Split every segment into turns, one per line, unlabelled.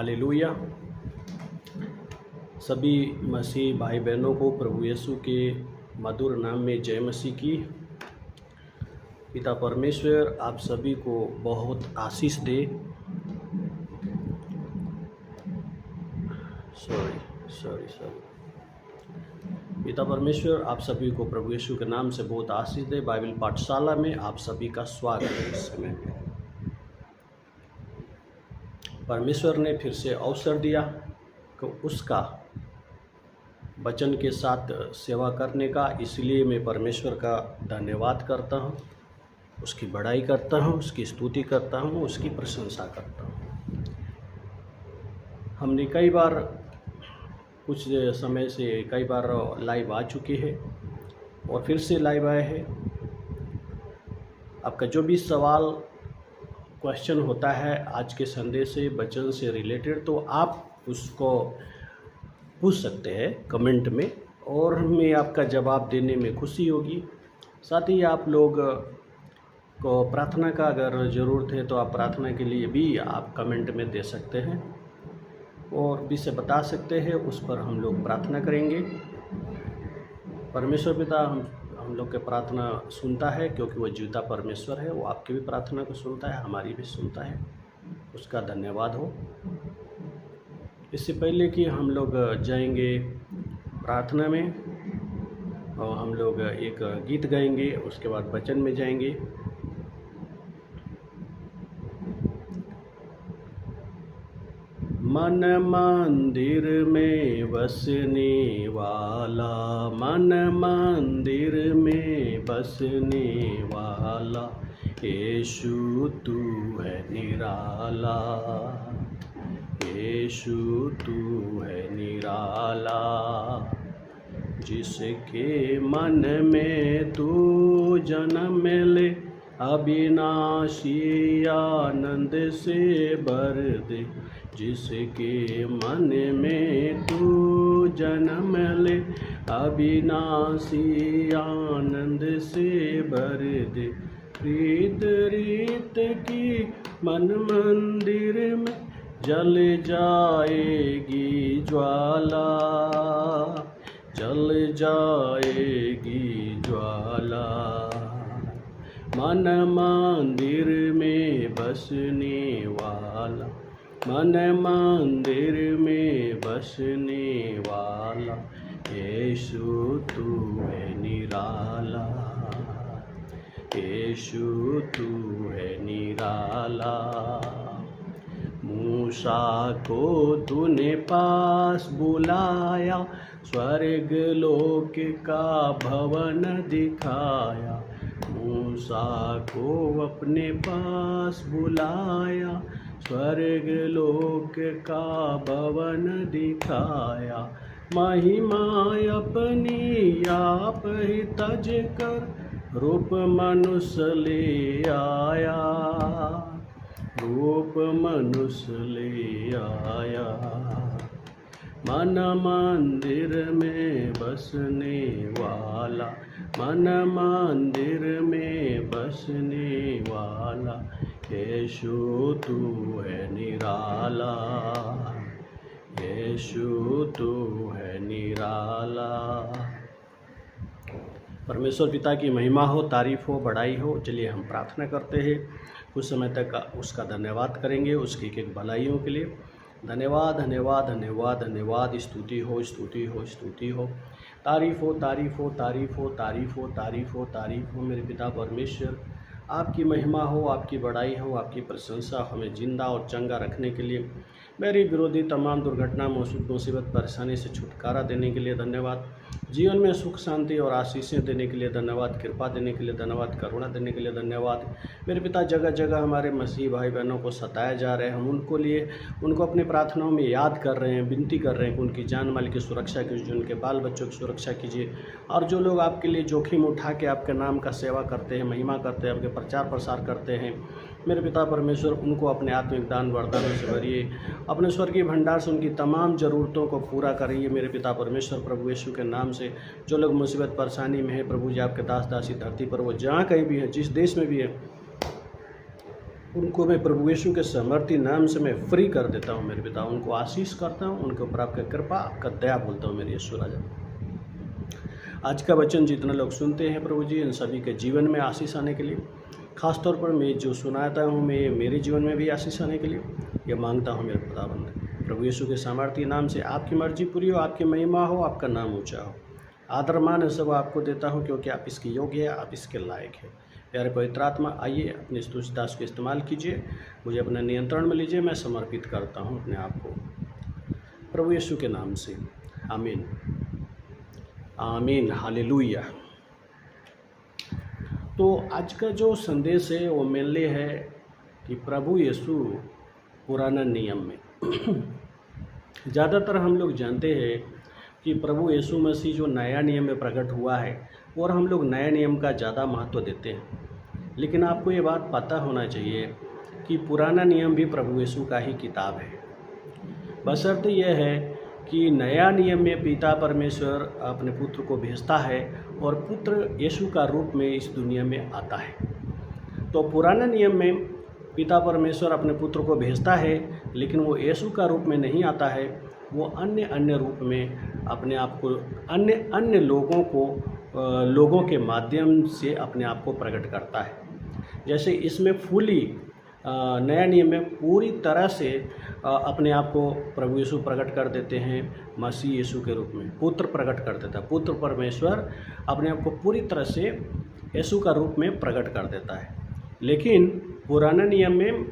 Hallelujah. सभी मसीह भाई बहनों को प्रभु यीशु के मधुर नाम में जय मसीह की। पिता परमेश्वर आप सभी को बहुत आशीष दे। सॉरी। पिता परमेश्वर आप सभी को प्रभु यीशु के नाम से बहुत आशीष दे। बाइबल पाठशाला में आप सभी का स्वागत है। इस समय परमेश्वर ने फिर से अवसर दिया कि उसका वचन के साथ सेवा करने का, इसलिए मैं परमेश्वर का धन्यवाद करता हूँ, उसकी बड़ाई करता हूँ, उसकी स्तुति करता हूँ, उसकी प्रशंसा करता हूँ। हमने कई बार कुछ समय से कई बार लाइव आ चुके हैं और फिर से लाइव आए हैं। आपका जो भी सवाल क्वेश्चन होता है आज के संदेश से, वचन से रिलेटेड, तो आप उसको पूछ सकते हैं कमेंट में और हमें आपका जवाब देने में खुशी होगी। साथ ही आप लोग को प्रार्थना का अगर ज़रूरत है तो आप प्रार्थना के लिए भी आप कमेंट में दे सकते हैं और विषय बता सकते हैं, उस पर हम लोग प्रार्थना करेंगे। परमेश्वर पिता हम लोग के प्रार्थना सुनता है, क्योंकि वो जीविता परमेश्वर है। वो आपकी भी प्रार्थना को सुनता है, हमारी भी सुनता है, उसका धन्यवाद हो। इससे पहले कि हम लोग जाएंगे प्रार्थना में और हम लोग एक गीत गाएंगे, उसके बाद वचन में जाएंगे। मन मंदिर में बसने वाला, मन मंदिर में बसने वाला, यीशु तू है निराला, यीशु तू है निराला। जिसके मन में तू जन्म ले, अविनाशी आनंद से भर दे। जिसके मन में तू जन्म ले, अविनाशी आनंद से भर दे। रीत रीत की मन मंदिर में जल जाएगी ज्वाला, जल जाएगी ज्वाला। मन मंदिर में बसने वाला, मन मंदिर में बसने वाला, यीशु तू है निराला, यीशु तू है निराला। मूसा को तूने पास बुलाया, स्वर्ग लोक का भवन दिखाया। मूसा को अपने पास बुलाया, स्वर्ग लोक का भवन दिखाया। महिमा अपनी आप ही तज कर रूप मनुष्य ले आया, रूप मनुष्य ले आया। मन मंदिर में बसने वाला, मन मंदिर में बसने वाला, यीशु तू है निराला, यीशु तू है निराला। परमेश्वर पिता की महिमा हो, तारीफ़ हो, बड़ाई हो। चलिए हम प्रार्थना करते हैं, कुछ समय तक उसका धन्यवाद करेंगे, उसकी एक भलाइयों के लिए। धन्यवाद धन्यवाद धन्यवाद धन्यवाद। स्तुति हो, स्तुति हो, स्तुति हो। तारीफ़ हो, तारीफ़ हो, तारीफ़ हो, तारीफ़ हो, तारीफ़ हो, तारीफ़ हो। मेरे पिता परमेश्वर आपकी महिमा हो, आपकी बड़ाई हो, आपकी प्रशंसा। हमें जिंदा और चंगा रखने के लिए, मेरी विरोधी तमाम दुर्घटना, मुसीबत, परेशानी से छुटकारा देने के लिए धन्यवाद। जीवन में सुख शांति और आशीषें देने के लिए धन्यवाद। कृपा देने के लिए धन्यवाद। करुणा देने के लिए धन्यवाद। मेरे पिता जगह जगह हमारे मसीह भाई बहनों को सताया जा रहे हैं, हम उनको अपनी प्रार्थनाओं में याद कर रहे हैं, विनती कर रहे हैं कि उनकी जान माल की सुरक्षा कीजिए, उनके बाल बच्चों की सुरक्षा कीजिए। और जो लोग आपके लिए जोखिम उठा के आपके नाम का सेवा करते हैं, महिमा करते हैं, आपके प्रचार प्रसार करते हैं, मेरे पिता परमेश्वर उनको अपने आत्मिक दान वरदानों से भरिए, अपने स्वर्गीय भंडार से उनकी तमाम ज़रूरतों को पूरा करिए। मेरे पिता परमेश्वर प्रभु यीशु के नाम से जो लोग मुसीबत परेशानी में है, प्रभु जी आपके दास दासी धरती पर वो जहाँ कहीं भी है, जिस देश में भी है, उनको मैं प्रभु यीशु के सामर्थी नाम से मैं फ्री कर देता हूँ मेरे पिता। उनको आशीष करता हूँ, उनके ऊपर आपका कृपा, आपका दया बोलता हूँ मेरे यीशु राजा। आज का वचन जितने लोग सुनते हैं प्रभु जी, इन सभी के जीवन में आशीष आने के लिए, खास तौर पर मैं जो सुनाता हूँ मैं मेरे जीवन में भी आशीष आने के लिए ये मांगता हूँ मेरे खुदाबंद। प्रभु यीशु के सामर्थी नाम से आपकी मर्जी पूरी हो, आपकी महिमा हो, आपका नाम ऊँचा हो। आदर मान सब आपको देता हूँ क्योंकि आप इसके योग्य है, आप इसके लायक है। प्यारे पवित्र आत्मा, आइए अपने तुलसीदास को इस्तेमाल कीजिए, मुझे अपने नियंत्रण में लीजिए। मैं समर्पित करता हूँ अपने आप को प्रभु यीशु के नाम से। आमीन, आमीन, हालेलुया। तो आज का जो संदेश है वो मेनली है कि प्रभु यीशु पुराना नियम में ज़्यादातर हम लोग जानते हैं कि प्रभु यीशु मसीह जो नया नियम में प्रकट हुआ है और हम लोग नया नियम का ज़्यादा महत्व देते हैं। लेकिन आपको ये बात पता होना चाहिए कि पुराना नियम भी प्रभु यीशु का ही किताब है। बशर्ते यह है कि नया नियम में पिता परमेश्वर अपने पुत्र को भेजता है और पुत्र यीशु का रूप में इस दुनिया में आता है। तो पुराना नियम में पिता परमेश्वर अपने पुत्र को भेजता है, लेकिन वो यीशु का रूप में नहीं आता है, वो अन्य रूप में अपने आप को अन्य लोगों के माध्यम से अपने आप को प्रकट करता है। जैसे इसमें फुली नया नियम में पूरी तरह से अपने आप को प्रभु यीशु प्रकट कर देते हैं मसीह यीशु के रूप में। पुत्र प्रकट कर देता है, पुत्र परमेश्वर अपने आप को पूरी तरह से यीशु का रूप में प्रकट कर देता है। लेकिन पुराने नियम में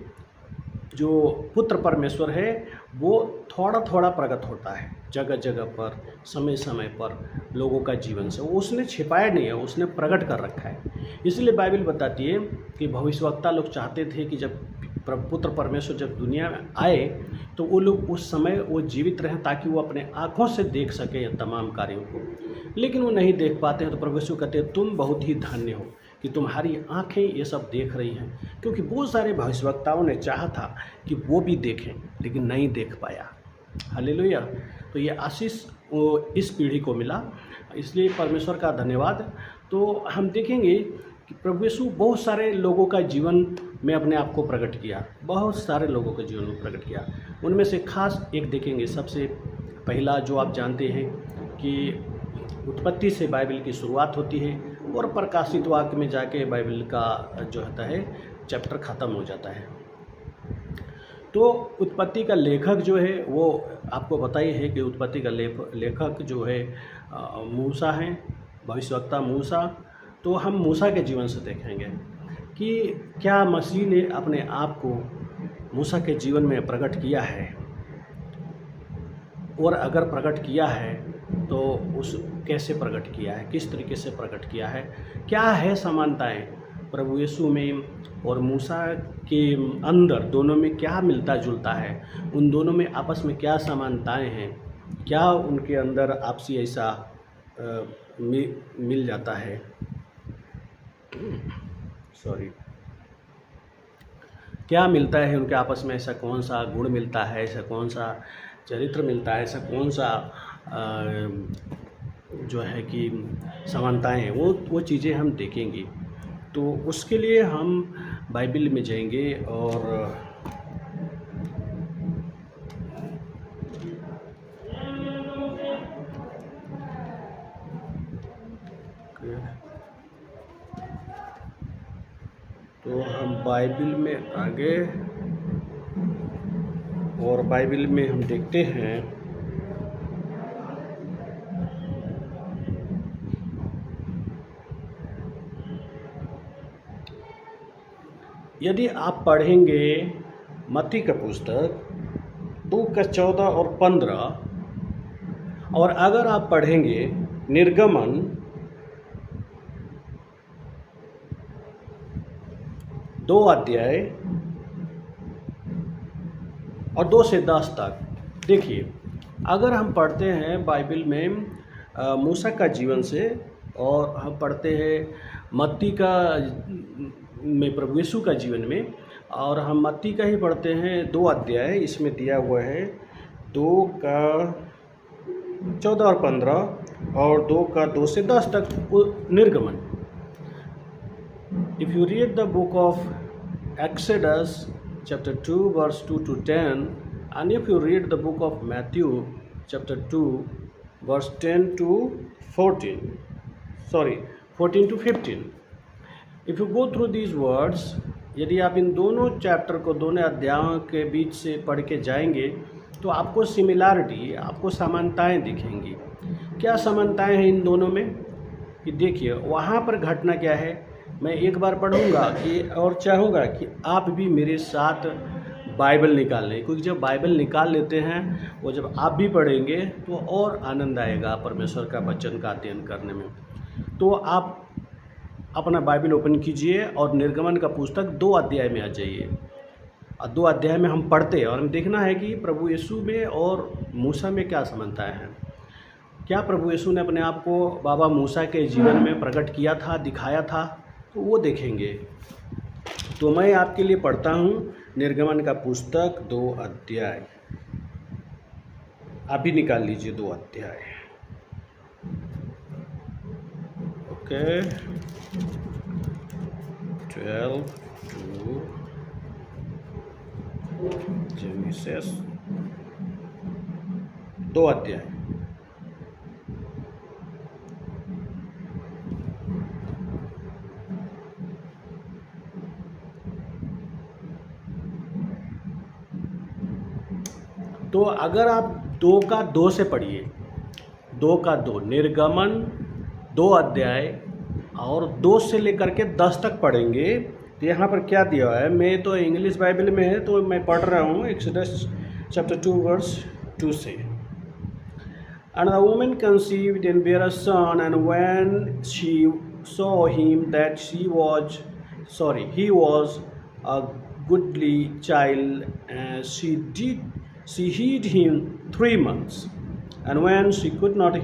जो पुत्र परमेश्वर है वो थोड़ा थोड़ा प्रकट होता है, जगह जगह पर, समय समय पर लोगों का जीवन से। वो उसने छिपाया नहीं है, उसने प्रकट कर रखा है। इसलिए बाइबल बताती है कि भविष्यवक्ता लोग चाहते थे कि जब पुत्र परमेश्वर जब दुनिया में आए तो वो लोग उस समय वो जीवित रहें ताकि वो अपने आँखों से देख सकें ये तमाम कार्यों को। लेकिन वो नहीं देख पाते हैं तो प्रभु यीशु कहते हैं तुम बहुत ही धन्य हो कि तुम्हारी आँखें ये सब देख रही हैं, क्योंकि बहुत सारे भविष्यवक्ताओं ने चाहा था कि वो भी देखें लेकिन नहीं देख पाया। हालेलुया। तो ये आशीष वो इस पीढ़ी को मिला, इसलिए परमेश्वर का धन्यवाद। तो हम देखेंगे कि प्रभु यीशु बहुत सारे लोगों का जीवन में अपने आप को प्रकट किया, बहुत सारे लोगों के जीवन में प्रकट किया। उनमें से खास एक देखेंगे। सबसे पहला जो आप जानते हैं कि उत्पत्ति से बाइबल की शुरुआत होती है और प्रकाशित वाक्य में जाके बाइबल का जो होता है चैप्टर ख़त्म हो जाता है। तो उत्पत्ति का लेखक जो है वो आपको पता ही है कि उत्पत्ति का लेखक जो है मूसा हैं, भविष्यवक्ता मूसा। तो हम मूसा के जीवन से देखेंगे कि क्या मसीह ने अपने आप को मूसा के जीवन में प्रकट किया है, और अगर प्रकट किया है तो उस कैसे प्रकट किया है, किस तरीके से प्रकट किया है, क्या है समानताएं प्रभु यीशु में और मूसा के अंदर, दोनों में क्या मिलता जुलता है, उन दोनों में आपस में क्या समानताएं हैं, क्या उनके अंदर आपसी ऐसा मिल जाता है, क्या मिलता है उनके आपस में, ऐसा कौन सा गुण मिलता है, ऐसा कौन सा चरित्र मिलता है, ऐसा कौन सा जो है कि समानताएं हैं, वो चीज़ें हम देखेंगे। तो उसके लिए हम बाइबल में जाएंगे और तो हम बाइबल में आगे और बाइबल में हम देखते हैं यदि आप पढ़ेंगे मत्ती का पुस्तक 2:14 और 15, और अगर आप पढ़ेंगे निर्गमन 2 अध्याय और 2 से 10 तक, देखिए अगर हम पढ़ते हैं बाइबल में मूसा का जीवन से, और हम पढ़ते हैं मत्ती का में प्रभु यीशु का जीवन में, और हम मत्ती का ही पढ़ते हैं 2 अध्याय, इसमें दिया हुआ है 2:14 और 15 और 2 से 10 तक निर्गमन। If you read the book of Exodus chapter 2 verse 2 to 10, and if you read the book of Matthew chapter 2 verse 10 to 14, 14 to 15. If you go through these words, यदि आप इन दोनों चैप्टर को, दोनों अध्यायों के बीच से पढ़ के जाएंगे तो आपको सिमिलैरिटी, आपको समानताएं दिखेंगी। क्या समानताएं हैं इन दोनों में कि देखिए वहाँ पर घटना क्या है। मैं एक बार पढ़ूंगा कि और चाहूँगा कि आप भी मेरे साथ बाइबल निकाल लें, क्योंकि जब बाइबल निकाल लेते हैं वो जब आप भी पढ़ेंगे तो और आनंद आएगा परमेश्वर का वचन का अध्ययन करने में। तो आप अपना बाइबल ओपन कीजिए और निर्गमन का पुस्तक 2 अध्याय में आ जाइए। 2 अध्याय में हम पढ़ते हैं और हम देखना है कि प्रभु यीशु में और मूसा में क्या समानताएं हैं। क्या प्रभु यीशु ने अपने आप को बाबा मूसा के जीवन में प्रकट किया था, दिखाया था, तो वो देखेंगे। तो मैं आपके लिए पढ़ता हूँ निर्गमन का पुस्तक 2 अध्याय। आप भी निकाल लीजिए 2 अध्याय। ओके, 12 to Genesis 2 अध्याय। तो अगर आप 2 का 2 से पढ़िए, 2 का 2 निर्गमन 2 अध्याय और 2 से लेकर के 10 तक पढ़ेंगे तो यहाँ पर क्या दिया है। मैं तो इंग्लिश बाइबल में है तो मैं पढ़ रहा हूँ एक्सोडस चैप्टर 2 वर्स 2 से। And the woman conceived and bare a son, and when she saw him that he was a goodly child, she hid him 3 months. And when she could not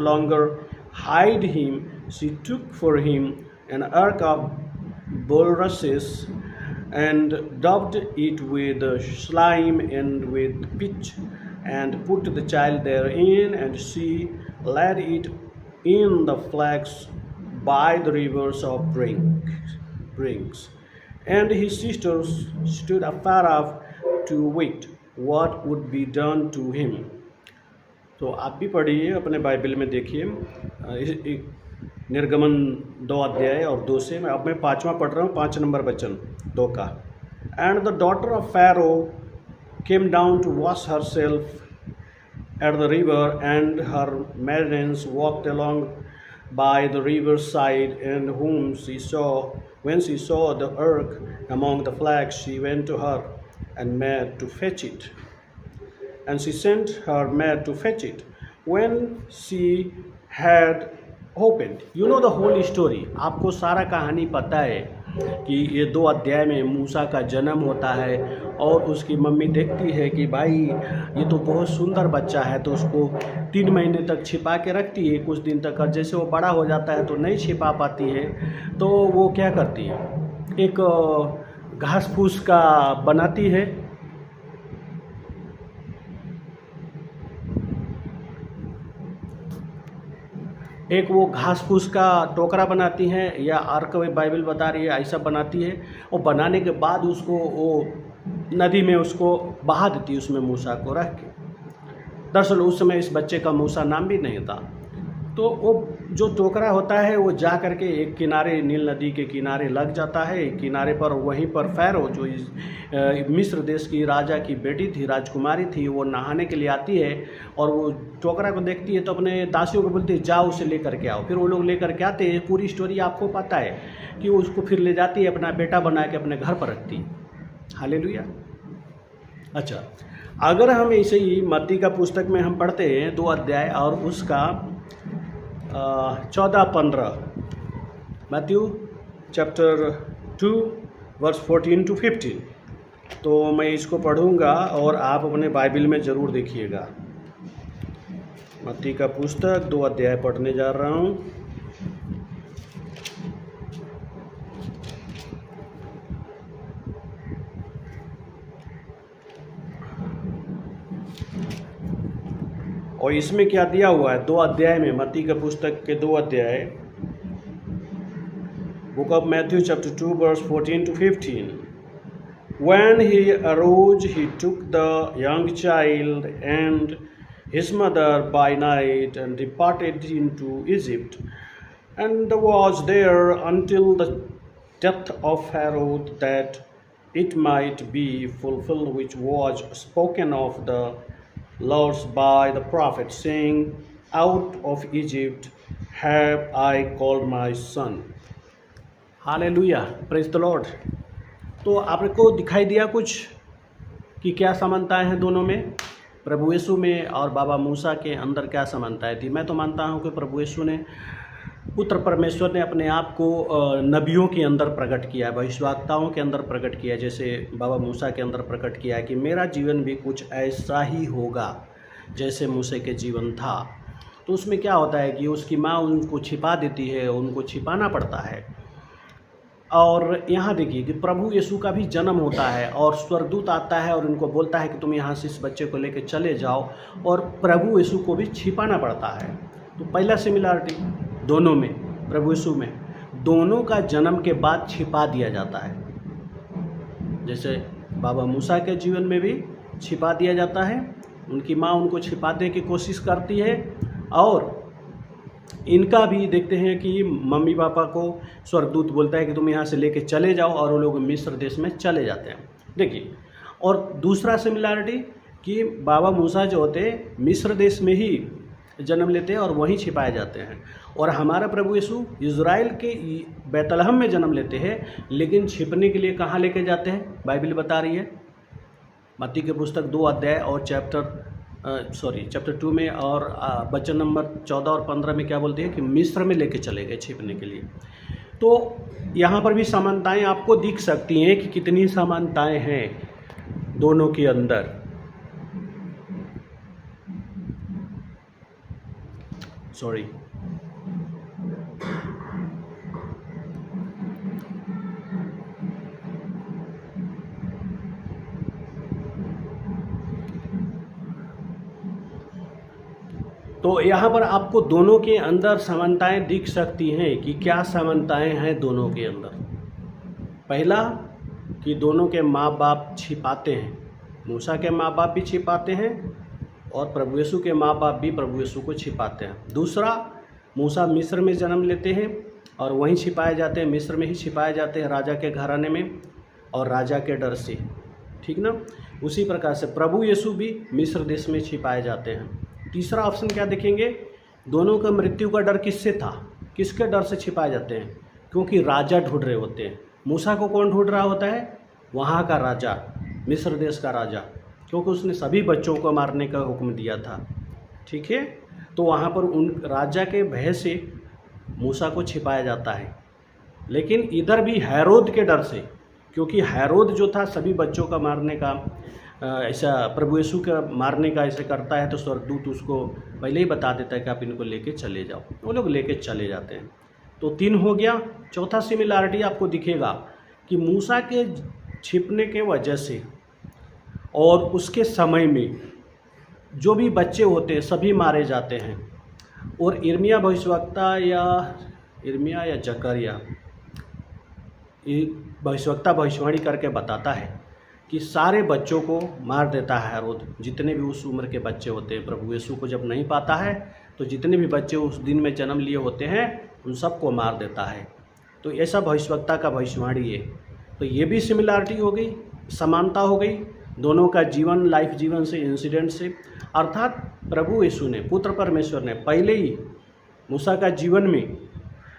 longer hide him, she took for him an ark of bulrushes and daubed it with slime and with pitch, and put the child therein, and she laid it in the flags by the rivers of brinks. And his sisters stood afar off to wait what would be done to him. तो आप भी पढ़िए अपने Bible में, देखिए निर्गमन 2 अध्याय और 2 से। अब मैं 5वां पढ़ रहा हूँ, 5 नंबर वचन 2 का। And the daughter of Pharaoh came down to wash herself at the river, and her maidens walked along by the river's side, and when she saw the ark among the flags, she went to her and maid to fetch it. And she sent her maid to fetch it. When she had opened, you know the whole story, आपको सारा कहानी पता है कि ये 2 अध्याय में मूसा का जन्म होता है और उसकी मम्मी देखती है कि भाई ये तो बहुत सुंदर बच्चा है, तो उसको 3 महीने तक छिपा के रखती है कुछ दिन तक, और जैसे वो बड़ा हो जाता है तो नहीं छिपा पाती है, तो वो क्या करती है, एक घास फूस का बनाती है, एक वो घास फूस का टोकरा बनाती हैं, या आर्क बाइबल बता रही है ऐसा बनाती है। और बनाने के बाद उसको वो नदी में उसको बहा देती है, उसमें मूसा को रख के। दरअसल उस समय इस बच्चे का मूसा नाम भी नहीं था। तो वो जो टोकरा होता है वो जा करके एक किनारे, नील नदी के किनारे लग जाता है, एक किनारे पर। वहीं पर फ़ैरो जो मिस्र देश की राजा की बेटी थी, राजकुमारी थी, वो नहाने के लिए आती है और वो टोकरा को देखती है तो अपने दासियों को बोलती है जाओ उसे लेकर के आओ। फिर वो लोग लेकर के आते हैं। पूरी स्टोरी आपको पता है कि वो उसको फिर ले जाती है, अपना बेटा बना के अपने घर पर रखती है। हालेलुया। अच्छा, अगर हम ऐसे ही मत्ती का पुस्तक में हम पढ़ते हैं 2 अध्याय और उसका 14-15, मैथ्यू चैप्टर 2 वर्स 14 to 15, तो मैं इसको पढ़ूंगा और आप अपने बाइबल में ज़रूर देखिएगा। मत्ती का पुस्तक 2 अध्याय पढ़ने जा रहा हूँ। और इसमें क्या दिया हुआ है 2 अध्याय में, मत्ती के पुस्तक के 2 अध्याय, Book of Matthew chapter 2 verse 14 to 15. When he arose, he took the young child and his mother by night and departed into Egypt, and was there until the death of Herod, that it might be fulfilled which was spoken of the Lord by the prophet, saying, Out of Egypt have I called my son. Hallelujah, praise the Lord. तो आपको दिखाई दिया कुछ कि क्या समानताएं हैं दोनों में, प्रभु यीशु में और बाबा मूसा के अंदर क्या समानताएं थी। मैं तो मानता हूं कि प्रभु यीशु ने, पुत्र परमेश्वर ने अपने आप को नबियों के अंदर प्रकट किया है, भविष्यवक्ताओं के अंदर प्रकट किया है, जैसे बाबा मूसा के अंदर प्रकट किया है कि मेरा जीवन भी कुछ ऐसा ही होगा जैसे मूसे के जीवन था। तो उसमें क्या होता है कि उसकी माँ उनको छिपा देती है, उनको छिपाना पड़ता है। और यहाँ देखिए कि प्रभु यीशु का भी जन्म होता है और स्वर्गदूत आता है और उनको बोलता है कि तुम यहाँ से इस बच्चे को लेकर चले जाओ, और प्रभु यीशु को भी छिपाना पड़ता है। तो पहला सिमिलरिटी दोनों में, प्रभु यीशु में, दोनों का जन्म के बाद छिपा दिया जाता है। जैसे बाबा मूसा के जीवन में भी छिपा दिया जाता है, उनकी माँ उनको छिपाने की कोशिश करती है, और इनका भी देखते हैं कि मम्मी पापा को स्वर्गदूत बोलता है कि तुम यहाँ से लेके चले जाओ, और वो लोग मिस्र देश में चले जाते हैं। देखिए, और दूसरा सिमिलरिटी कि बाबा मूसा जो होते हैं मिस्र देश में ही जन्म लेते हैं और वहीं छिपाए जाते हैं, और हमारा प्रभु यीशु इज़राइल के बैतलहम में जन्म लेते हैं, लेकिन छिपने के लिए कहाँ लेके जाते हैं, बाइबल बता रही है। मत्ती की पुस्तक 2 अध्याय और चैप्टर 2 में और वचन नंबर 14 और 15 में क्या बोलती है कि मिस्र में लेके चले गए छिपने के लिए। तो यहाँ पर भी समानताएं आपको दिख सकती हैं कि कितनी समानताएं हैं दोनों के अंदर। सॉरी, तो यहाँ पर आपको दोनों के अंदर समानताएं दिख सकती हैं कि क्या समानताएं हैं दोनों के अंदर। पहला कि दोनों के माँ बाप छिपाते हैं, मूसा के माँ बाप भी छिपाते हैं और प्रभु यीशु के माँ बाप भी प्रभु यीशु को छिपाते हैं। दूसरा, मूसा मिस्र में जन्म लेते हैं और वहीं छिपाए जाते हैं, मिस्र में ही छिपाए जाते हैं राजा के घराने में और राजा के डर से, ठीक ना। उसी प्रकार से प्रभु यीशु भी मिस्र देश में छिपाए जाते हैं। तीसरा ऑप्शन क्या देखेंगे, दोनों का मृत्यु का डर किससे था, किसके डर से छिपाए जाते हैं, क्योंकि राजा ढूंढ रहे होते हैं। मूसा को कौन ढूंढ रहा होता है, वहाँ का राजा, मिस्र देश का राजा, क्योंकि उसने सभी बच्चों को मारने का हुक्म दिया था, ठीक है। तो वहाँ पर उन राजा के भय से मूसा को छिपाया जाता है। लेकिन इधर भी हेरोद के डर से, क्योंकि हेरोद जो था सभी बच्चों का मारने का ऐसा, प्रभु यीशु का मारने का ऐसे करता है, तो स्वर्गदूत उसको पहले ही बता देता है कि आप इनको लेके चले जाओ, वो लोग लेके चले जाते हैं। तो 3 हो गया। चौथा सिमिलरिटी आपको दिखेगा कि मूसा के छिपने के वजह से और उसके समय में जो भी बच्चे होते हैं सभी मारे जाते हैं, और इर्मिया भविष्यवक्ता या जकरिया भविष्यवक्ता भविष्यवाणी करके बताता है कि सारे बच्चों को मार देता है हेरोद, जितने भी उस उम्र के बच्चे होते हैं। प्रभु यीशु को जब नहीं पाता है तो जितने भी बच्चे उस दिन में जन्म लिए होते हैं उन सबको मार देता है। तो ऐसा भविष्यवक्ता का भविष्यवाणी है। तो ये भी सिमिलरिटी हो गई, समानता हो गई दोनों का जीवन, लाइफ जीवन से, इंसिडेंट से। अर्थात प्रभु यीशु ने, पुत्र परमेश्वर ने पहले ही मूसा का जीवन में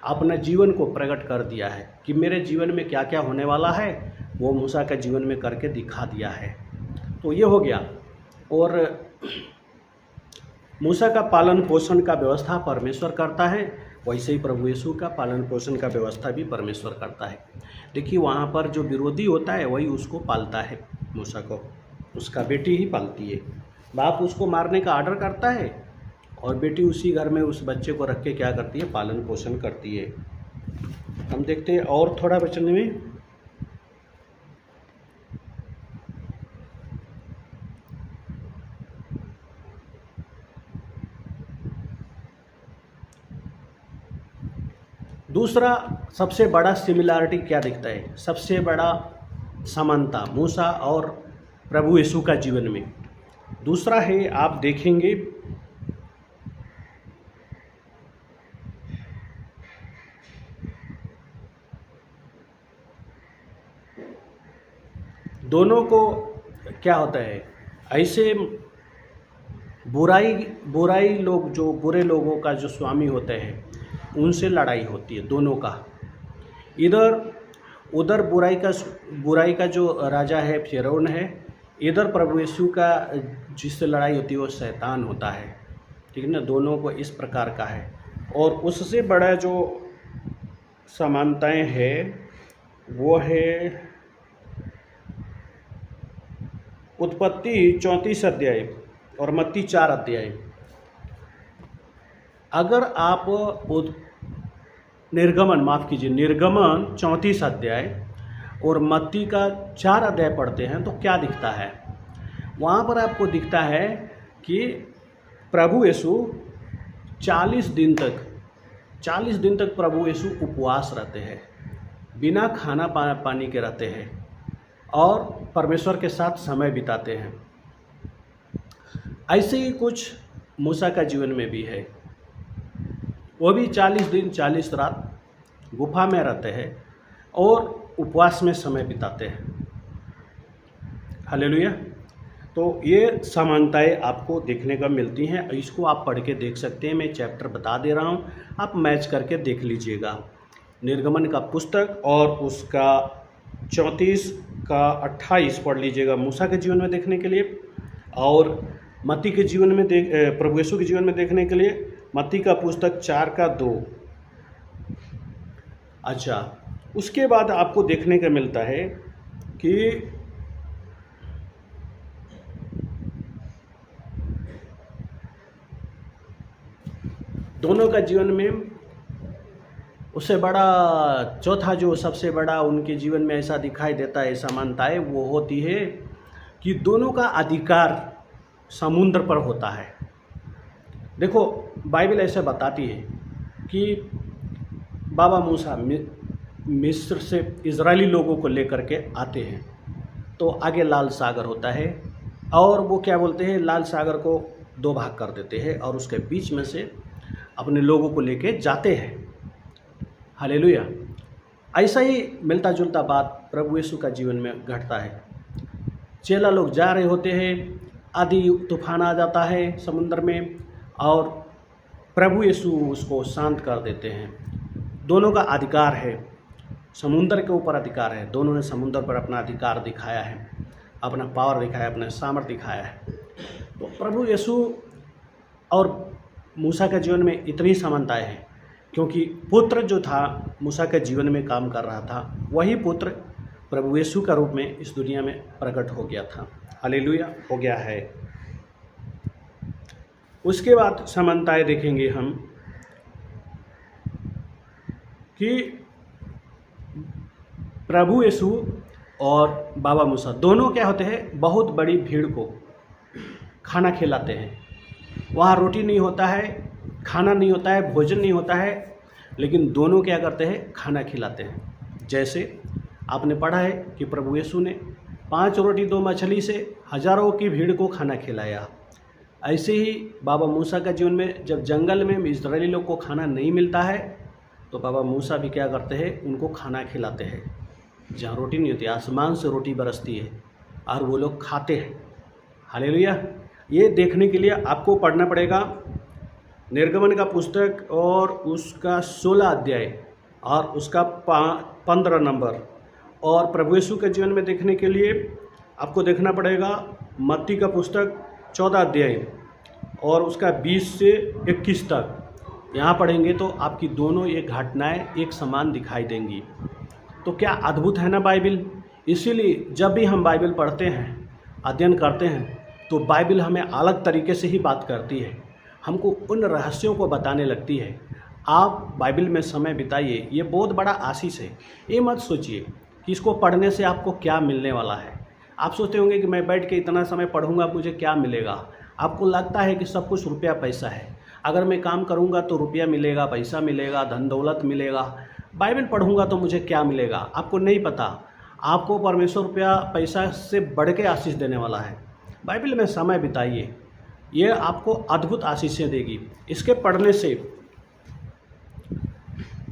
अपना जीवन को प्रकट कर दिया है कि मेरे जीवन में क्या क्या होने वाला है, वो मूसा का जीवन में करके दिखा दिया है। तो ये हो गया। और मूसा का पालन पोषण का व्यवस्था परमेश्वर करता है, वैसे ही प्रभु यीशु का पालन पोषण का व्यवस्था भी परमेश्वर करता है। देखिए, वहाँ पर जो विरोधी होता है वही उसको पालता है, मूसा को उसका बेटी ही पालती है। बाप उसको मारने का आर्डर करता है और बेटी उसी घर में उस बच्चे को रख के क्या करती है, पालन पोषण करती है। हम देखते हैं और थोड़ा वचन में, दूसरा सबसे बड़ा सिमिलैरिटी क्या दिखता है, सबसे बड़ा समानता मूसा और प्रभु यीशु का जीवन में। दूसरा है, आप देखेंगे दोनों को क्या होता है, ऐसे बुराई लोग, जो बुरे लोगों का जो स्वामी होते हैं, उनसे लड़ाई होती है दोनों का। उधर बुराई का जो राजा है फिरौन है, इधर प्रभु यीशु का जिससे लड़ाई होती है वो शैतान होता है, ठीक है ना। दोनों को इस प्रकार का है। और उससे बड़ा जो समानताएं है वो है उत्पत्ति 34 अध्याय और मत्ती 4 अध्याय। अगर आप निर्गमन 34 अध्याय और मत्ती का 4 अध्याय पढ़ते हैं तो क्या दिखता है, वहाँ पर आपको दिखता है कि प्रभु यीशु 40 दिन तक प्रभु यीशु उपवास रहते हैं, बिना खाना पानी के रहते हैं और परमेश्वर के साथ समय बिताते हैं। ऐसे ही कुछ मूसा का जीवन में भी है, वो भी 40 दिन 40 रात गुफा में रहते हैं और उपवास में समय बिताते हैं। हालेलुया। तो ये समानताएं आपको देखने का मिलती हैं, इसको आप पढ़ के देख सकते हैं। मैं चैप्टर बता दे रहा हूँ, आप मैच करके देख लीजिएगा। निर्गमन का पुस्तक और उसका 34 का 28 पढ़ लीजिएगा मूसा के जीवन में देखने के लिए, और मत्ती के जीवन में प्रभु यीशु के जीवन में देखने के लिए मत्ती का पुस्तक 4 का 2। अच्छा, उसके बाद आपको देखने का मिलता है कि दोनों का जीवन में उससे बड़ा चौथा जो सबसे बड़ा उनके जीवन में ऐसा दिखाई देता है समानता है, वो होती है कि दोनों का अधिकार समुद्र पर होता है। देखो, बाइबल ऐसे बताती है कि बाबा मूसा मिस्र से इजरायली लोगों को लेकर के आते हैं, तो आगे लाल सागर होता है और वो क्या बोलते हैं, लाल सागर को 2 भाग कर देते हैं और उसके बीच में से अपने लोगों को लेके जाते हैं। हालेलुया। ऐसा ही मिलता जुलता बात प्रभु यीशु का जीवन में घटता है। चेला लोग जा रहे होते हैं, आधी तूफान आ जाता है समुद्र में और प्रभु यीशु उसको शांत कर देते हैं। दोनों का अधिकार है, समुद्र के ऊपर अधिकार है। दोनों ने समुद्र पर अपना अधिकार दिखाया है, अपना पावर दिखाया, अपना सामर्थ्य दिखाया है। तो प्रभु यीशु और मूसा के जीवन में इतनी समानताएं हैं क्योंकि पुत्र जो था मूसा के जीवन में काम कर रहा था, वही पुत्र प्रभु यीशु का रूप में इस दुनिया में प्रकट हो गया था। हालेलुया, हो गया है। उसके बाद समानताएं देखेंगे हम कि प्रभु यीशु और बाबा मूसा दोनों क्या होते हैं, बहुत बड़ी भीड़ को खाना खिलाते हैं। वहाँ रोटी नहीं होता है, खाना नहीं होता है, भोजन नहीं होता है, लेकिन दोनों क्या करते हैं, खाना खिलाते हैं। जैसे आपने पढ़ा है कि प्रभु यीशु ने 5 रोटी 2 मछली से हजारों की भीड़ को खाना खिलाया। ऐसे ही बाबा मूसा का जीवन में जब जंगल में इस्राएली लोग को खाना नहीं मिलता है तो बाबा मूसा भी क्या करते हैं, उनको खाना खिलाते हैं। जहाँ रोटी नहीं होती, आसमान से रोटी बरसती है और वो लोग खाते हैं। हालेलुया। ये देखने के लिए आपको पढ़ना पड़ेगा निर्गमन का पुस्तक और उसका 16 अध्याय और उसका 15 नंबर, और प्रभु यीशु के जीवन में देखने के लिए आपको देखना पड़ेगा मत्ती का पुस्तक 14 अध्याय और उसका 20 से 21 तक। यहाँ पढ़ेंगे तो आपकी दोनों ये घटनाएं एक समान दिखाई देंगी। तो क्या अद्भुत है ना बाइबिल। इसीलिए जब भी हम बाइबिल पढ़ते हैं, अध्ययन करते हैं, तो बाइबिल हमें अलग तरीके से ही बात करती है, हमको उन रहस्यों को बताने लगती है। आप बाइबिल में समय बिताइए, ये बहुत बड़ा आशीष है। ये मत सोचिए कि इसको पढ़ने से आपको क्या मिलने वाला है। आप सोचते होंगे कि मैं बैठ के इतना समय पढ़ूंगा मुझे क्या मिलेगा। आपको लगता है कि सब कुछ रुपया पैसा है, अगर मैं काम करूंगा तो रुपया मिलेगा, पैसा मिलेगा, धन दौलत मिलेगा, बाइबल पढ़ूंगा तो मुझे क्या मिलेगा, आपको नहीं पता। आपको परमेश्वर रुपया पैसा से बढ़ के आशीष देने वाला है। बाइबल में समय बिताइए, ये आपको अद्भुत आशीषें देगी। इसके पढ़ने से,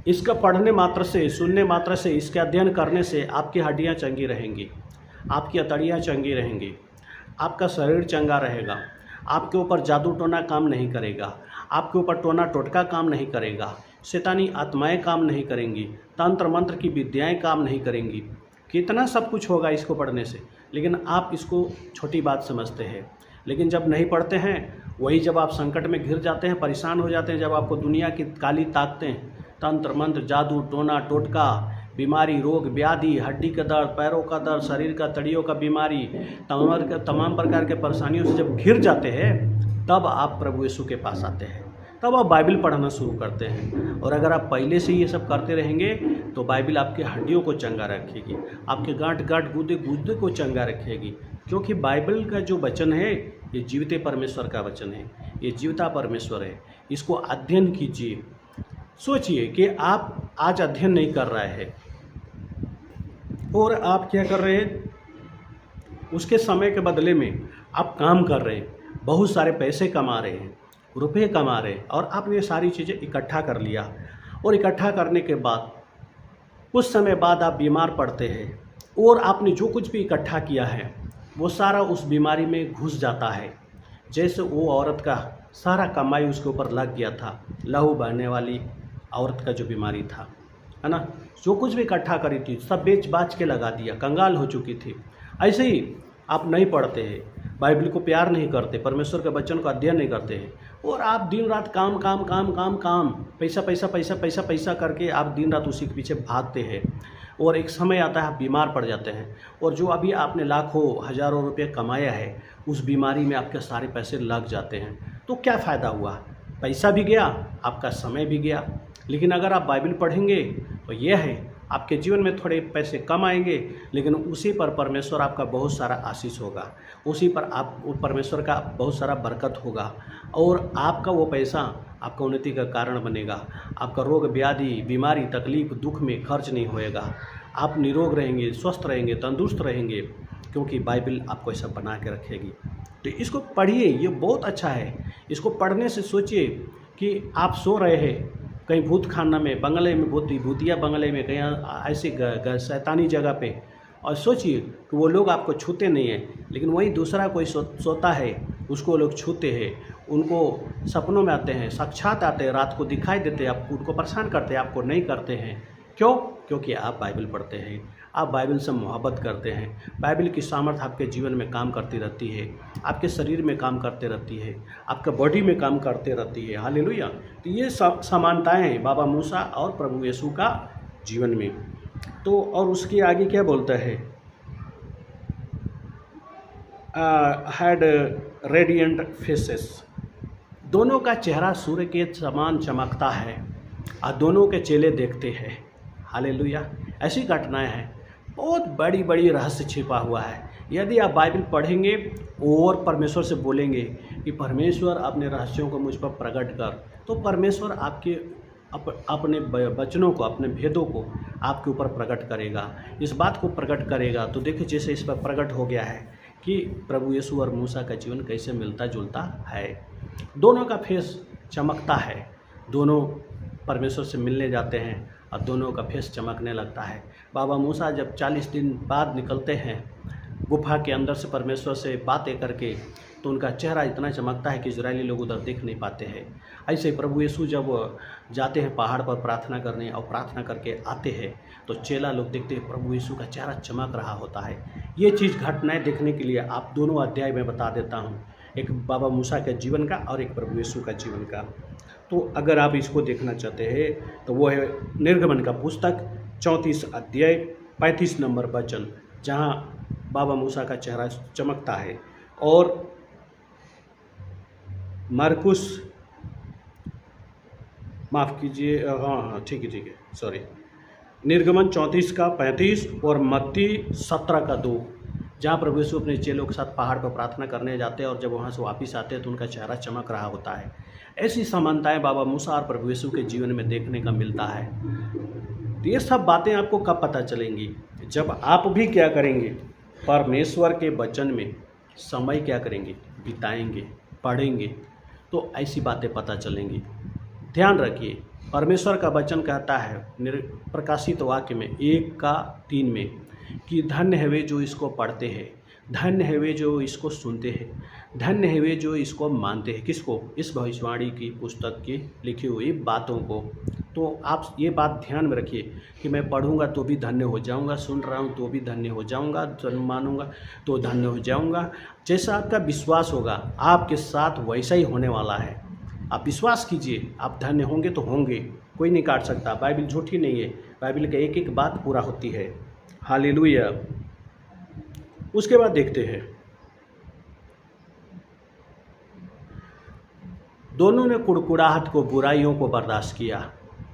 इसका पढ़ने मात्र से, सुनने मात्र से, इसके अध्ययन करने से आपकी हड्डियां चंगी रहेंगी, आपकी अतड़ियाँ चंगी रहेंगी, आपका शरीर चंगा रहेगा, आपके ऊपर जादू टोना काम नहीं करेगा, आपके ऊपर टोना टोटका काम नहीं करेगा, शैतानी आत्माएं काम नहीं करेंगी, तंत्र मंत्र की विद्याएं काम नहीं करेंगी। कितना सब कुछ होगा इसको पढ़ने से, लेकिन आप इसको छोटी बात समझते हैं। लेकिन जब नहीं पढ़ते हैं, वही जब आप संकट में घिर जाते हैं, परेशान हो जाते हैं, जब आपको दुनिया की काली ताकतें, तंत्र मंत्र, जादू टोना टोटका, बीमारी, रोग व्याधि, हड्डी का दर्द, पैरों का दर्द, शरीर का तड़ियों का बीमारी, तमाम प्रकार के परेशानियों से जब घिर जाते हैं, तब आप प्रभु यीशु के पास आते हैं, तब आप बाइबल पढ़ना शुरू करते हैं। और अगर आप पहले से ये सब करते रहेंगे तो बाइबल आपकी हड्डियों को चंगा रखेगी, आपके गांठ गांठ गुर्दे गुर्दे को चंगा रखेगी। क्योंकि बाइबल का जो वचन है ये जीवते परमेश्वर का वचन है, ये जीवता परमेश्वर है। इसको अध्ययन कीजिए। सोचिए कि आप आज अध्ययन नहीं कर रहे हैं और आप क्या कर रहे हैं, उसके समय के बदले में आप काम कर रहे हैं, बहुत सारे पैसे कमा रहे हैं, रुपए कमा रहे हैं, और आपने ये सारी चीज़ें इकट्ठा कर लिया। और इकट्ठा करने के बाद कुछ समय बाद आप बीमार पड़ते हैं और आपने जो कुछ भी इकट्ठा किया है वो सारा उस बीमारी में घुस जाता है। जैसे वो औरत का सारा कमाई उसके ऊपर लग गया था, लहू बहने वाली औरत का जो बीमारी था, है ना, जो कुछ भी इकट्ठा करी थी सब बेच बाच के लगा दिया, कंगाल हो चुकी थी। ऐसे ही आप नहीं पढ़ते हैं, बाइबल को प्यार नहीं करते, परमेश्वर के वचन का अध्ययन नहीं करते हैं, और आप दिन रात काम काम काम काम काम, पैसा पैसा पैसा पैसा पैसा करके आप दिन रात उसी के पीछे भागते हैं। और एक समय आता है आप बीमार पड़ जाते हैं, और जो अभी आपने लाखों हज़ारों रुपये कमाया है उस बीमारी में आपके सारे पैसे लग जाते हैं। तो क्या फ़ायदा हुआ, पैसा भी गया, आपका समय भी गया। लेकिन अगर आप बाइबल पढ़ेंगे तो यह है, आपके जीवन में थोड़े पैसे कम आएंगे, लेकिन उसी पर परमेश्वर आपका बहुत सारा आशीष होगा, उसी पर आप परमेश्वर का बहुत सारा बरकत होगा, और आपका वो पैसा आपका उन्नति का कारण बनेगा। आपका रोग व्याधि, बीमारी, तकलीफ, दुख में खर्च नहीं होएगा। आप निरोग रहेंगे, स्वस्थ रहेंगे, तंदुरुस्त रहेंगे, क्योंकि बाइबल आपको ऐसा बना के रखेगी। तो इसको पढ़िए, ये बहुत अच्छा है। इसको पढ़ने से सोचिए कि आप सो रहे हैं कहीं भूत खाना में, बंगले में, भूतिया बंगले में, कहीं ऐसी शैतानी जगह पे, और सोचिए कि वो लोग आपको छूते नहीं हैं, लेकिन वही दूसरा कोई सोता है, उसको लोग छूते हैं, उनको सपनों में आते हैं, साक्षात आते हैं, रात को दिखाई देते हैं, आप उनको परेशान करते हैं, आपको नहीं करते हैं। क्यों? क्योंकि आप बाइबल पढ़ते हैं, आप बाइबल से मोहब्बत करते हैं। बाइबल की सामर्थ्य आपके जीवन में काम करती रहती है, आपके शरीर में काम करते रहती है, आपका बॉडी में काम करते रहती है। हालेलुया। तो ये समानताएं हैं बाबा मूसा और प्रभु यीशु का जीवन में। तो और उसके आगे क्या बोलता है, हैड रेडिएंट फेसेस, दोनों का चेहरा सूर्य के समान चमकता है और दोनों के चेले देखते हैं। हालेलुया। ऐसी घटनाएं हैं, बहुत बड़ी बड़ी रहस्य छिपा हुआ है। यदि आप बाइबल पढ़ेंगे और परमेश्वर से बोलेंगे कि परमेश्वर अपने रहस्यों को मुझ पर प्रकट कर, तो परमेश्वर आपके अपने वचनों को, अपने भेदों को आपके ऊपर प्रकट करेगा, इस बात को प्रकट करेगा। तो देखिए जैसे इस पर प्रकट हो गया है कि प्रभु यीशु और मूसा का जीवन कैसे मिलता जुलता है। दोनों का फेस चमकता है, दोनों परमेश्वर से मिलने जाते हैं और दोनों का फेस चमकने लगता है। बाबा मूसा जब 40 दिन बाद निकलते हैं गुफा के अंदर से परमेश्वर से बातें करके, तो उनका चेहरा इतना चमकता है कि इजरायली लोग उधर देख नहीं पाते हैं। ऐसे प्रभु यीशु जब जाते हैं पहाड़ पर प्रार्थना करने और प्रार्थना करके आते हैं, तो चेला लोग देखते हैं प्रभु यीशु का चेहरा चमक रहा होता है। ये चीज़ घटनाएं देखने के लिए आप दोनों अध्याय में बता देता हूँ, एक बाबा मूसा के जीवन का और एक प्रभु यीशु का जीवन का। तो अगर आप इसको देखना चाहते हैं तो वो है निर्गमन का पुस्तक 34 अध्याय 35 नंबर वचन, जहाँ बाबा मूसा का चेहरा चमकता है। और मार्कुस, माफ़ कीजिए, हाँ ठीक है सॉरी, निर्गमन 34 का 35 और मत्ती 17 का 2, जहाँ प्रभु यीशु अपने चेलों के साथ पहाड़ पर प्रार्थना करने जाते हैं और जब वहाँ से वापस आते हैं तो उनका चेहरा चमक रहा होता है। ऐसी समानताएं बाबा मूसा और प्रभु यीशु के जीवन में देखने का मिलता है। तो ये सब बातें आपको कब पता चलेंगी? जब आप भी क्या करेंगे, परमेश्वर के वचन में समय क्या करेंगे, बिताएंगे, पढ़ेंगे, तो ऐसी बातें पता चलेंगी। ध्यान रखिए, परमेश्वर का वचन कहता है प्रकाशित वाक्य में 1:3 में कि धन्य है वे जो इसको पढ़ते हैं, धन्य है वे जो इसको सुनते हैं, धन्य है वे जो इसको मानते हैं। किसको? इस भविष्यवाणी की पुस्तक की लिखी हुई बातों को। तो आप ये बात ध्यान में रखिए कि मैं पढ़ूंगा तो भी धन्य हो जाऊंगा, सुन रहा हूँ तो भी धन्य हो जाऊंगा, मानूंगा तो धन्य हो जाऊंगा। जैसा आपका विश्वास होगा आपके साथ वैसा ही होने वाला है। आप विश्वास कीजिए, आप धन्य होंगे तो होंगे, कोई नहीं काट सकता। बाइबल झूठी नहीं है, बाइबल का एक एक बात पूरा होती है। हालेलुया। उसके बाद देखते हैं, दोनों ने कुड़कुड़ाहट को, बुराइयों को बर्दाश्त किया,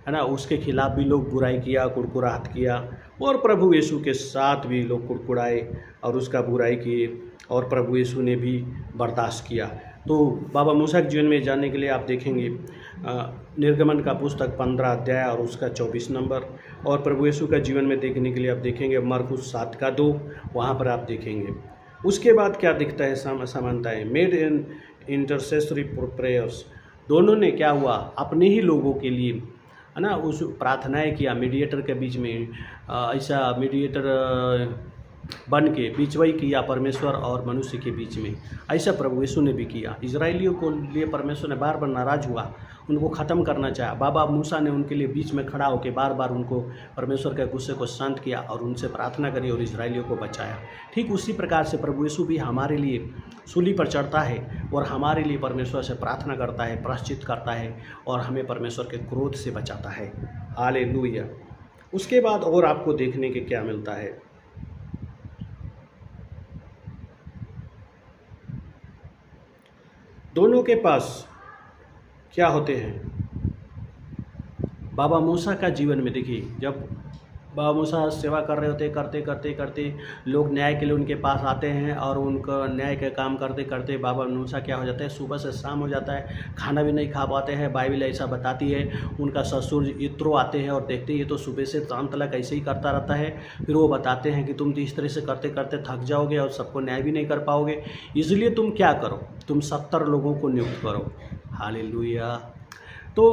है ना। उसके खिलाफ भी लोग बुराई किया, कुड़कुड़ाहट किया, और प्रभु यीशु के साथ भी लोग कुड़कुड़ाए और उसका बुराई किए, और प्रभु यीशु ने भी बर्दाश्त किया। तो बाबा मूसा के जीवन में जाने के लिए आप देखेंगे निर्गमन का पुस्तक 15 अध्याय और उसका 24 नंबर, और प्रभु यीशु का जीवन में देखने के लिए आप देखेंगे मरकुस 7:2, वहाँ पर आप देखेंगे। उसके बाद क्या दिखता है समानताएँ, मेड इन इंटरसेसरी प्रेयर्स, दोनों ने क्या हुआ, अपने ही लोगों के लिए, है ना, उस प्रार्थनाएं किया। मीडिएटर के बीच में ऐसा मीडिएटर बन के बीचवाई किया परमेश्वर और मनुष्य के बीच में। ऐसा प्रभु यीशु ने भी किया। इजराइलियों को लिए परमेश्वर ने बार बार नाराज़ हुआ, उनको ख़त्म करना चाहा। बाबा मूसा ने उनके लिए बीच में खड़ा होकर बार बार उनको परमेश्वर के गुस्से को शांत किया और उनसे प्रार्थना करी और इजराइलियों को बचाया। ठीक उसी प्रकार से प्रभु यीशु भी हमारे लिए सूली पर चढ़ता है और हमारे लिए परमेश्वर से प्रार्थना करता है, प्रायश्चित करता है और हमें परमेश्वर के क्रोध से बचाता है। हालेलुया। उसके बाद और आपको देखने के क्या मिलता है, दोनों के पास क्या होते हैं। बाबा मूसा का जीवन में देखिए, जब बाबा मूसा सेवा कर रहे होते, करते करते करते लोग न्याय के लिए उनके पास आते हैं और उनका न्याय का काम करते करते बाबा मूसा क्या हो जाता है, सुबह से शाम हो जाता है, खाना भी नहीं खा पाते हैं। बाइबल ऐसा बताती है। उनका ससुर यित्रो आते हैं और देखते ये तो सुबह से शाम तक ऐसे ही करता रहता है। फिर वो बताते हैं कि तुम तो इस तरह से करते करते थक जाओगे और सबको न्याय भी नहीं कर पाओगे, इसलिए तुम क्या करो, तुम 70 लोगों को नियुक्त करो। हालेलुया। तो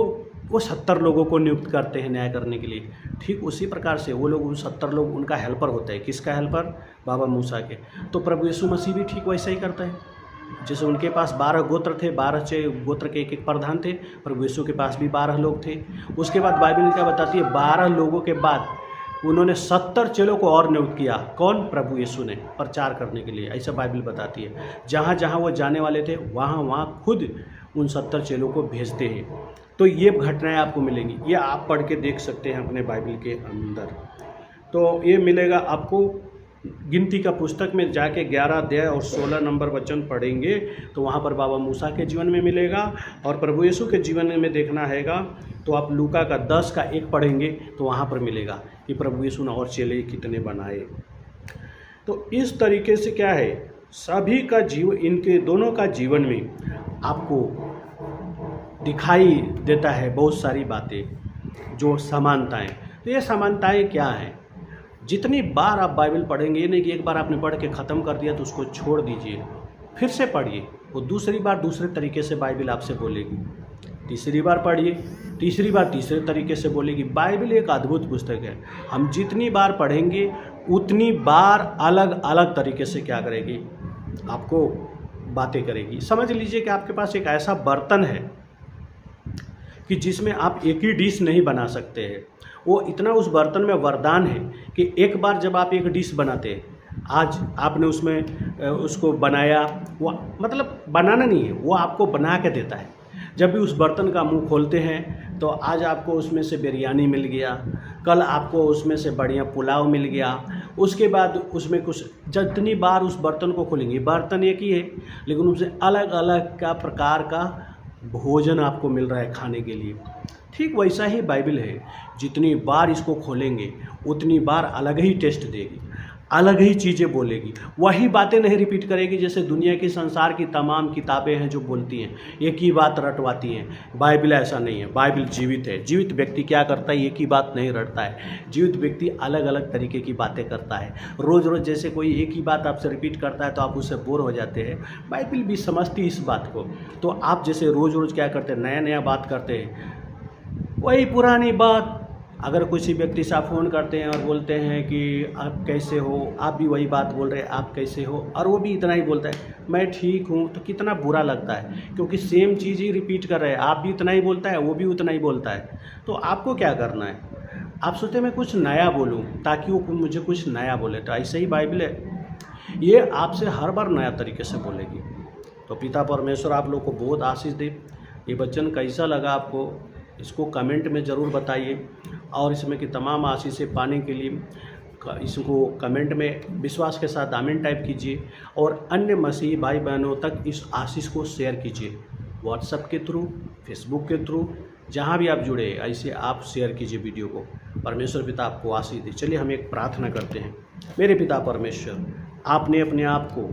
वो 70 लोगों को नियुक्त करते हैं न्याय करने के लिए। ठीक उसी प्रकार से वो लोग, उन 70 लोग उनका हेल्पर होते हैं। किसका हेल्पर? बाबा मूसा के। तो प्रभु यीशु मसीह भी ठीक वैसा ही करता है। जैसे उनके पास 12 गोत्र थे, 12 गोत्र के एक प्रधान थे, प्रभु यीशु के पास भी 12 लोग थे। उसके बाद बाइबल क्या बताती है, 12 लोगों के बाद उन्होंने 70 चेलों को और नियुक्त किया। कौन? प्रभु यीशु ने, प्रचार करने के लिए। ऐसा बाइबल बताती है। जहाँ जहाँ वो जाने वाले थे वहाँ वहाँ खुद उन 70 चेलों को भेजते हैं। तो ये घटनाएं आपको मिलेंगी, ये आप पढ़ के देख सकते हैं अपने बाइबल के अंदर। तो ये मिलेगा आपको गिनती का पुस्तक में जाके 11 अध्याय और 16 नंबर वचन पढ़ेंगे तो वहाँ पर बाबा मूसा के जीवन में मिलेगा। और प्रभु यीशु के जीवन में देखना हैगा तो आप लूका का 10:1 पढ़ेंगे तो वहाँ पर मिलेगा कि प्रभु यीशु ने और चेले कितने बनाए। तो इस तरीके से क्या है, सभी का जीवन, इनके दोनों का जीवन में आपको दिखाई देता है बहुत सारी बातें, जो समानताएं। तो ये समानताएं क्या हैं? जितनी बार आप बाइबल पढ़ेंगे, ये नहीं कि एक बार आपने पढ़ के ख़त्म कर दिया तो उसको छोड़ दीजिए, फिर से पढ़िए। वो दूसरी बार दूसरे तरीके से बाइबल आपसे बोलेगी, तीसरी बार पढ़िए, तीसरी बार तीसरे तरीके से बोलेगी। बाइबल एक अद्भुत पुस्तक है। हम जितनी बार पढ़ेंगे उतनी बार अलग अलग तरीके से क्या करेगी, आपको बातें करेगी। समझ लीजिए कि आपके पास एक ऐसा बर्तन है कि जिसमें आप एक ही डिश नहीं बना सकते हैं। वो इतना उस बर्तन में वरदान है कि एक बार जब आप एक डिश बनाते हैं, आज आपने उसमें उसको बनाया, वो मतलब बनाना नहीं है, वो आपको बना के देता है। जब भी उस बर्तन का मुंह खोलते हैं तो आज आपको उसमें से बिरयानी मिल गया, कल आपको उसमें से बढ़िया पुलाव मिल गया, उसके बाद उसमें कुछ, जितनी बार उस बर्तन को खोलेंगे, बर्तन एक ही है लेकिन उससे अलग अलग का प्रकार का भोजन आपको मिल रहा है खाने के लिए। ठीक वैसा ही बाइबल है, जितनी बार इसको खोलेंगे उतनी बार अलग ही टेस्ट देगी। अलग ही चीज़ें बोलेगी, वही बातें नहीं रिपीट करेगी जैसे दुनिया की संसार की तमाम किताबें हैं जो बोलती हैं, एक ही बात रटवाती हैं। बाइबल ऐसा नहीं है, बाइबल जीवित है। जीवित व्यक्ति क्या करता है, एक ही बात नहीं रटता है। जीवित व्यक्ति अलग अलग तरीके की बातें करता है। रोज़ रोज़ जैसे कोई एक ही बात आपसे रिपीट करता है तो आप उससे बोर हो जाते हैं। बाइबल भी समझती इस बात को। तो आप जैसे रोज़ रोज़ क्या करते हैं, नया नया बात करते हैं, वही पुरानी बात। अगर किसी व्यक्ति से आप फ़ोन करते हैं और बोलते हैं कि आप कैसे हो, आप भी वही बात बोल रहे हैं, आप कैसे हो, और वो भी इतना ही बोलता है मैं ठीक हूँ, तो कितना बुरा लगता है, क्योंकि सेम चीज़ ही रिपीट कर रहे हैं। आप भी इतना ही बोलता है, वो भी उतना ही बोलता है। तो आपको क्या करना है, आप सोचते मैं कुछ नया बोलूँ ताकि वो मुझे कुछ नया बोले। तो ऐसे ही बाइबल है, ये आपसे हर बार नया तरीके से बोलेगी। तो पिता परमेश्वर आप लोग को बहुत आशीष दे। ये वचन कैसा लगा आपको, इसको कमेंट में ज़रूर बताइए, और इसमें की तमाम आशीषें पाने के लिए इसको कमेंट में विश्वास के साथ आमीन टाइप कीजिए, और अन्य मसीही भाई बहनों तक इस आशीष को शेयर कीजिए। व्हाट्सएप के थ्रू, फेसबुक के थ्रू, जहाँ भी आप जुड़े ऐसे आप शेयर कीजिए वीडियो को। परमेश्वर पिता आपको आशीष दे। चलिए हम एक प्रार्थना करते हैं। मेरे पिता परमेश्वर, आपने अपने आप को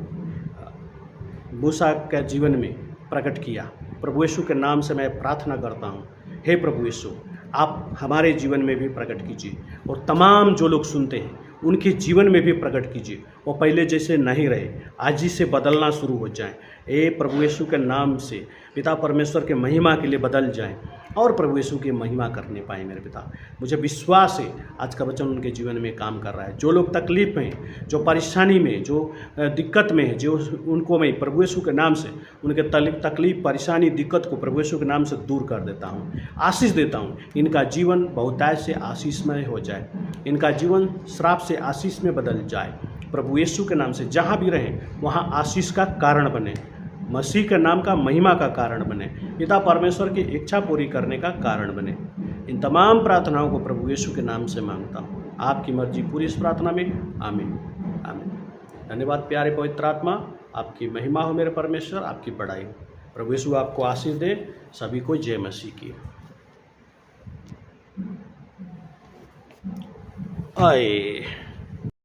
मूसा के जीवन में प्रकट किया। प्रभु यीशु के नाम से मैं प्रार्थना करता हूँ, हे प्रभु यीशु, आप हमारे जीवन में भी प्रकट कीजिए, और तमाम जो लोग सुनते हैं उनके जीवन में भी प्रकट कीजिए। वो पहले जैसे नहीं रहे, आज ही से बदलना शुरू हो जाएं। ए प्रभु यीशु के नाम से पिता परमेश्वर के महिमा के लिए बदल जाएं, और प्रभु यीशु की महिमा करने पाए। मेरे पिता, मुझे विश्वास है आज का वचन उनके जीवन में काम कर रहा है। जो लोग तकलीफ में, जो परेशानी में, जो दिक्कत में है, जो उनको मैं प्रभु यीशु के नाम से उनके तकलीफ, परेशानी, दिक्कत को प्रभु यीशु के नाम से दूर कर देता हूँ, आशीष देता हूँ। इनका जीवन बहुतायत से आशीषमय हो जाए, इनका जीवन श्राप से आशीष में बदल जाए। प्रभु यीशु के नाम से जहाँ भी रहें वहाँ आशीष का कारण बने, मसीह के नाम का महिमा का कारण बने, पिता परमेश्वर की इच्छा पूरी करने का कारण बने। इन तमाम प्रार्थनाओं को प्रभु यीशु के नाम से मांगता हूँ, आपकी मर्जी पूरी इस प्रार्थना में। आमीन आमीन। धन्यवाद प्यारे पवित्र आत्मा, आपकी महिमा हो मेरे परमेश्वर, आपकी बड़ाई हो। प्रभु यीशु आपको आशीष दे। सभी को जय मसीह की। आए